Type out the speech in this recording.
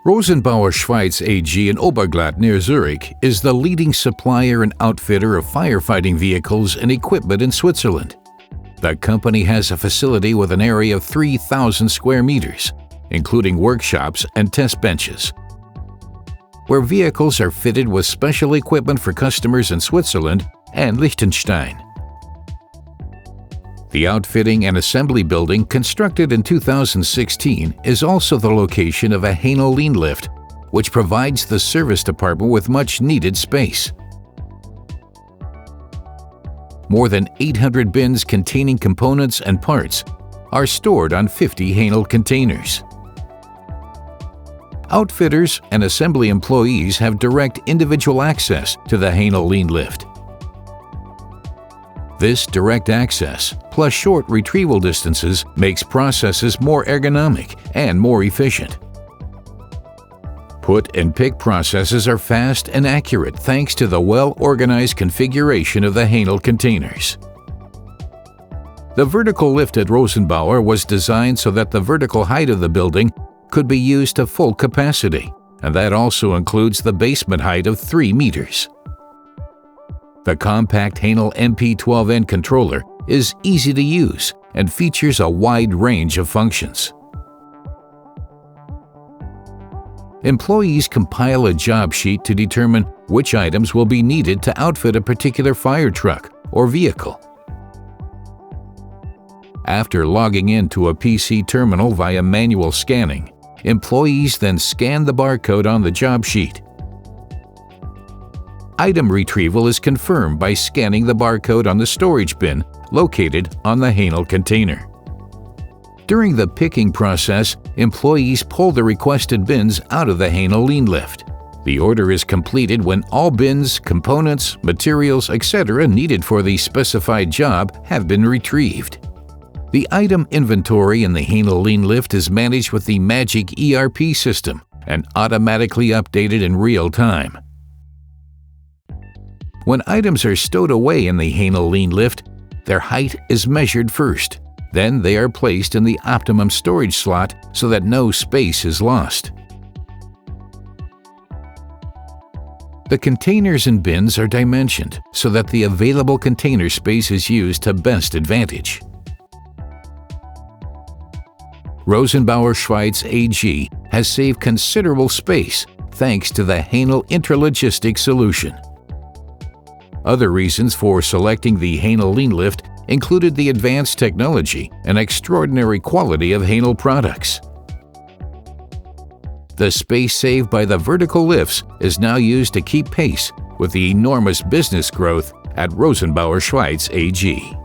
Rosenbauer Schweiz AG in Oberglatt near Zurich is the leading supplier and outfitter of firefighting vehicles and equipment in Switzerland. The company has a facility with an area of 3,000 square meters, including workshops and test benches, where vehicles are fitted with special equipment for customers in Switzerland and Liechtenstein. The outfitting and assembly building, constructed in 2016, is also the location of a Hänel lean lift, which provides the service department with much-needed space. More than 800 bins containing components and parts are stored on 50 Hänel containers. Outfitters and assembly employees have direct individual access to the Hänel lean lift. This direct access, plus short retrieval distances, makes processes more ergonomic and more efficient. Put and pick processes are fast and accurate thanks to the well-organized configuration of the Hänel containers. The vertical lift at Rosenbauer was designed so that the vertical height of the building could be used to full capacity, and that also includes the basement height of 3 meters. The compact Hänel MP12N controller is easy to use and features a wide range of functions. Employees compile a job sheet to determine which items will be needed to outfit a particular fire truck or vehicle. After logging into a PC terminal via manual scanning, employees then scan the barcode on the job sheet. Item retrieval is confirmed by scanning the barcode on the storage bin located on the Hänel container. During the picking process, employees pull the requested bins out of the Hänel lean lift. The order is completed when all bins, components, materials, etc. needed for the specified job have been retrieved. The item inventory in the Hänel lean lift is managed with the Magic ERP system and automatically updated in real time. When items are stowed away in the Hänel lean lift, their height is measured first. Then they are placed in the optimum storage slot so that no space is lost. The containers and bins are dimensioned so that the available container space is used to best advantage. Rosenbauer Schweiz AG has saved considerable space thanks to the Hänel intralogistic solution. Other reasons for selecting the Hänel lean lift included the advanced technology and extraordinary quality of Hänel products. The space saved by the vertical lifts is now used to keep pace with the enormous business growth at Rosenbauer Schweiz AG.